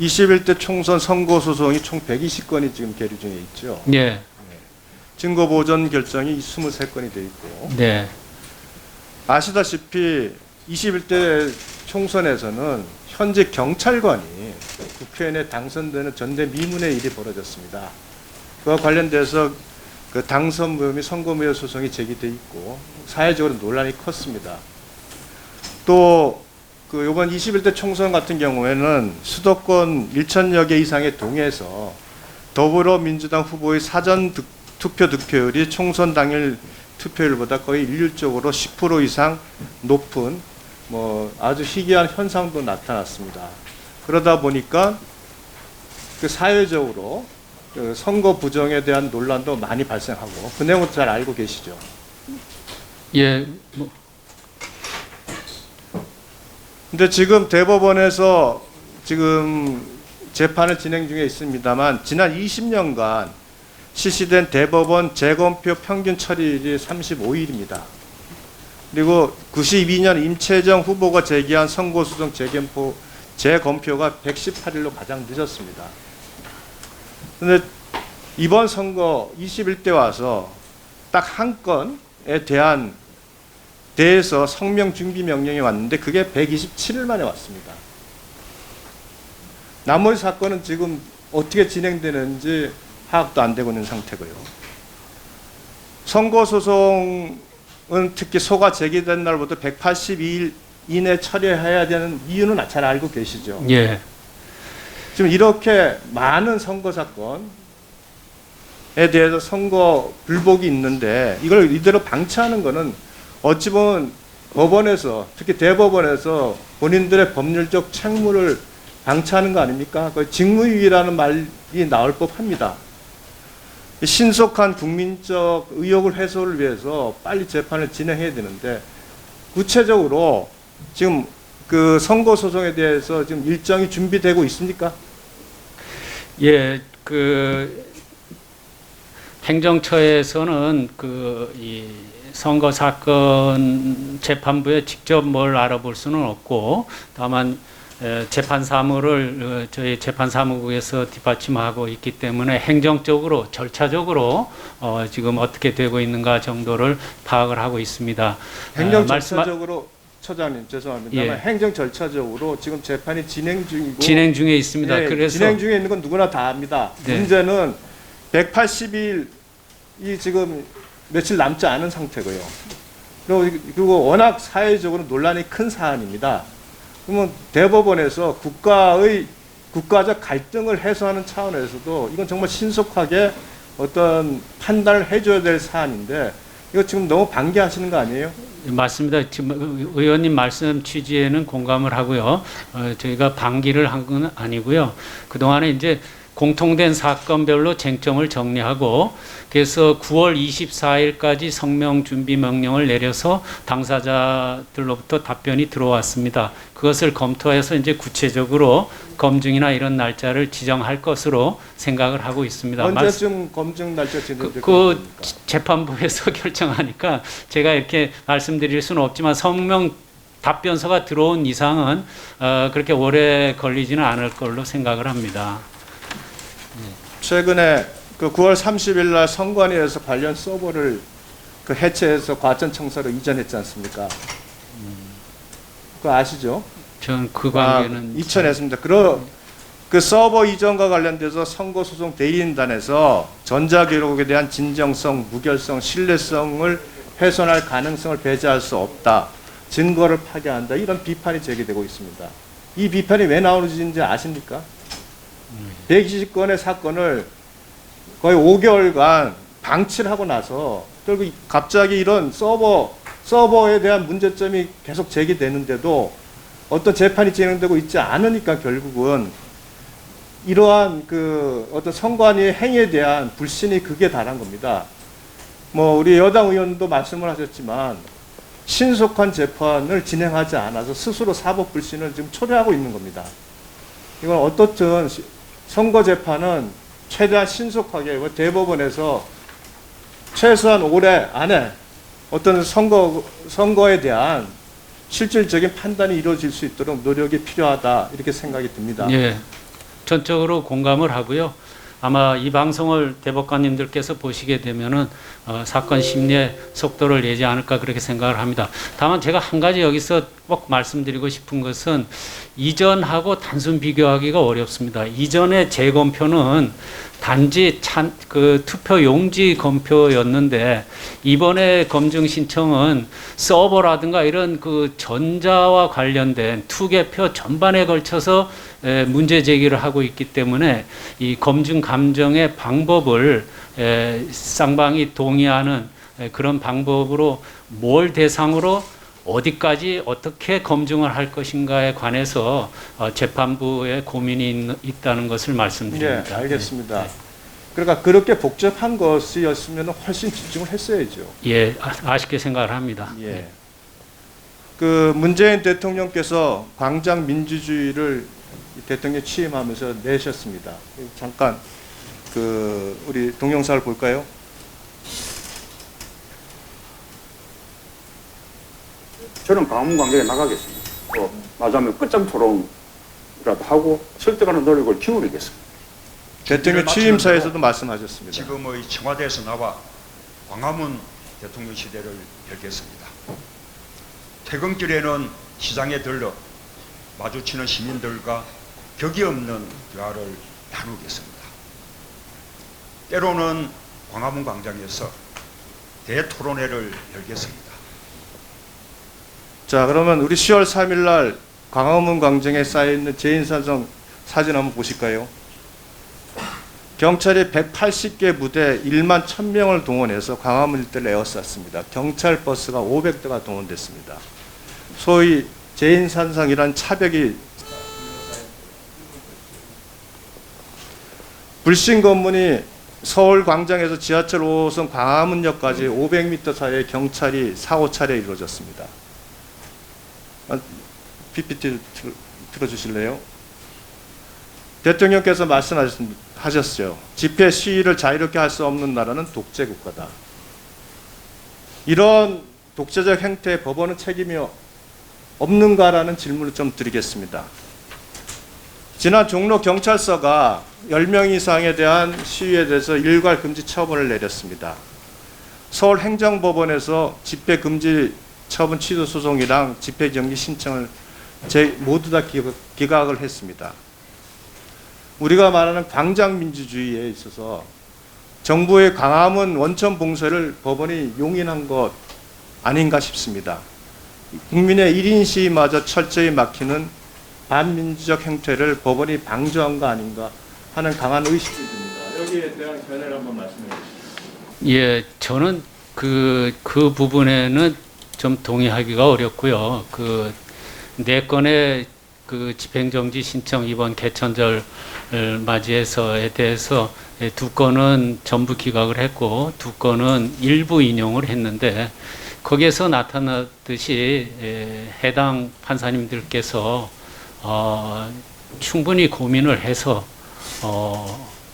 21대 총선 선거 소송이 총 120건이 지금 계류 중에 있죠. 네. 증거 보전 결정이 23건이 돼 있고. 네. 아시다시피 21대 총선에서는 현재 경찰관이 국회의원에 당선되는 전대미문의 일이 벌어졌습니다. 그와 관련돼서 그 당선 및 선거무효 소송이 제기돼 있고 사회적으로 논란이 컸습니다. 또 그 이번 21대 총선 같은 경우에는 수도권 1,000여 개 이상의 동에서 더불어민주당 후보의 사전 투표 득표율이 총선 당일 투표율보다 거의 일률적으로 10% 이상 높은 뭐 아주 희귀한 현상도 나타났습니다. 그러다 보니까 그 사회적으로 그 선거 부정에 대한 논란도 많이 발생하고 그 내용을 잘 알고 계시죠. 예. 근데 지금 대법원에서 지금 재판을 진행 중에 있습니다만 지난 20년간 실시된 대법원 재검표 평균 처리일이 35일입니다. 그리고 92년 임채정 후보가 제기한 선거소송 재검표가 118일로 가장 늦었습니다. 그런데 이번 선거 21대 와서 딱 한 건에 대해서 성명 준비 명령이 왔는데 그게 127일 만에 왔습니다. 나머지 사건은 지금 어떻게 진행되는지 파악도 안 되고 있는 상태고요. 선거소송은 특히 소가 제기된 날부터 182일 이내 처리해야 되는 이유는 잘 알고 계시죠? 예. 지금 이렇게 많은 선거 사건에 대해서 선거 불복이 있는데 이걸 이대로 방치하는 것은 어찌 보면 법원에서 특히 대법원에서 본인들의 법률적 책무를 방치하는 거 아닙니까? 그 직무유기라는 말이 나올 법합니다. 신속한 국민적 의혹을 해소를 위해서 빨리 재판을 진행해야 되는데 구체적으로 지금 그 선거 소송에 대해서 지금 일정이 준비되고 있습니까? 예. 그 행정처에서는 이 선거 사건 재판부에 직접 뭘 알아볼 수는 없고 다만 재판 사무를 저희 재판 사무국에서 뒷받침하고 있기 때문에 행정적으로 절차적으로 지금 어떻게 되고 있는가 정도를 파악을 하고 있습니다. 행정 절차적으로 처장님 죄송합니다만 예. 행정 절차적으로 지금 재판이 진행 중이고 진행 중에 있습니다. 예, 그래서 진행 중에 있는 건 누구나 다 압니다. 네. 문제는 180일이 지금 며칠 남지 않은 상태고요. 그리고 워낙 사회적으로 논란이 큰 사안입니다. 그러면 대법원에서 국가적 갈등을 해소하는 차원에서도 이건 정말 신속하게 어떤 판단을 해줘야 될 사안인데 이거 지금 너무 방기하시는 거 아니에요? 맞습니다. 지금 의원님 말씀 취지에는 공감을 하고요. 저희가 방기를 한 건 아니고요. 그동안에 이제 공통된 사건별로 쟁점을 정리하고 그래서 9월 24일까지 성명 준비 명령을 내려서 당사자들로부터 답변이 들어왔습니다. 그것을 검토해서 이제 구체적으로 검증이나 이런 날짜를 지정할 것으로 생각을 하고 있습니다. 언제쯤 검증 날짜 진행될 그 재판부에서 결정하니까 제가 이렇게 말씀드릴 수는 없지만 성명 답변서가 들어온 이상은 그렇게 오래 걸리지는 않을 걸로 생각을 합니다. 최근에 그 9월 30일 날 선관위에서 관련 서버를 그 해체해서 과천청사로 이전했지 않습니까? 그거 아시죠? 전 그 관계는 이전했습니다. 그 서버 이전과 관련돼서 선거소송 대리인단에서 전자기록에 대한 진정성, 무결성, 신뢰성을 훼손할 가능성을 배제할 수 없다. 증거를 파괴한다. 이런 비판이 제기되고 있습니다. 이 비판이 왜 나오는지 아십니까? 120건의 사건을 거의 5개월간 방치를 하고 나서 결국 갑자기 이런 서버에 대한 문제점이 계속 제기되는데도 어떤 재판이 진행되고 있지 않으니까 결국은 이러한 그 어떤 선관위의 행위에 대한 불신이 극에 달한 겁니다. 뭐 우리 여당 의원도 말씀을 하셨지만 신속한 재판을 진행하지 않아서 스스로 사법 불신을 지금 초래하고 있는 겁니다. 이건 어떻든 선거 재판은 최대한 신속하게 대법원에서 최소한 올해 안에 어떤 선거에 대한 실질적인 판단이 이루어질 수 있도록 노력이 필요하다 이렇게 생각이 듭니다. 예. 전적으로 공감을 하고요. 아마 이 방송을 대법관님들께서 보시게 되면은 사건 심리의 속도를 내지 않을까 그렇게 생각을 합니다. 다만 제가 한 가지 여기서 꼭 말씀드리고 싶은 것은 이전하고 단순 비교하기가 어렵습니다. 이전의 재검표는 단지 투표 용지 검표였는데 이번에 검증 신청은 서버라든가 이런 그 전자와 관련된 투개표 전반에 걸쳐서 문제 제기를 하고 있기 때문에 이 검증 감정의 방법을 쌍방이 동의하는 그런 방법으로 뭘 대상으로 어디까지 어떻게 검증을 할 것인가에 관해서 재판부의 고민이 있다는 것을 말씀드립니다. 네, 알겠습니다. 그러니까 그렇게 복잡한 것이었으면 훨씬 집중을 했어야죠. 예, 아쉽게 생각을 합니다. 예. 그 문재인 대통령께서 광장 민주주의를 대통령 취임하면서 내셨습니다. 잠깐 그 우리 동영상을 볼까요? 저는 광화문 광장에 나가겠습니다. 또 나자면 끝장 토론이라도 하고 설득하는 노력을 기울이겠습니다. 대통령 취임사에서도 말씀하셨습니다. 지금의 청와대에서 나와 광화문 대통령 시대를 열겠습니다. 퇴근길에는 시장에 들러 마주치는 시민들과 격이 없는 대화를 나누겠습니다. 때로는 광화문 광장에서 대토론회를 열겠습니다. 자, 그러면 우리 10월 3일 날 광화문 광장에 쌓여 있는 재인산성 사진 한번 보실까요? 경찰이 180개 부대 1만 1000명을 동원해서 광화문 일대를 에워쌌습니다. 경찰 버스가 500대가 동원됐습니다. 소위 재인산성이란 차벽이 불신 검문이 서울 광장에서 지하철 5호선 광화문역까지 500m 사이에 경찰이 4~5차례 이루어졌습니다. PPT 틀어주실래요? 대통령께서 말씀하셨어요. 집회 시위를 자유롭게 할 수 없는 나라는 독재 국가다. 이런 독재적 행태에 법원은 책임이 없는가라는 질문을 좀 드리겠습니다. 지난 종로 경찰서가 10명 이상에 대한 시위에 대해서 일괄 금지 처분을 내렸습니다. 서울 행정법원에서 집회 금지 처분 취소 소송이랑 집회 정지 신청을 모두 다 기각을 했습니다. 우리가 말하는 광장 민주주의에 있어서 정부의 광화문 원천 봉쇄를 법원이 용인한 것 아닌가 싶습니다. 국민의 1인 시위마저 철저히 막히는 반민주적 행태를 법원이 방조한 거 아닌가 하는 강한 의식이 듭니다. 여기에 대한 견해를 한번 말씀해 주시죠. 예, 저는 그 부분에는 좀 동의하기가 어렵고요. 그 네 건의 그 집행정지 신청 이번 개천절 맞이해서에 대해서 2건은 전부 기각을 했고 2건은 일부 인용을 했는데 거기에서 나타났듯이 해당 판사님들께서 충분히 고민을 해서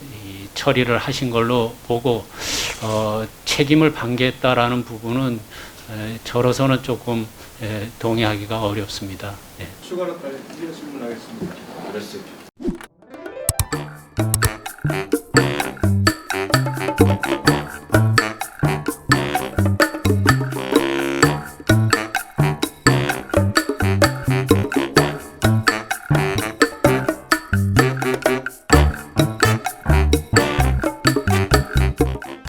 이 처리를 하신 걸로 보고 책임을 방기했다라는 부분은 저로서는 조금 동의하기가 어렵습니다. 네. 추가로 질문하겠습니다.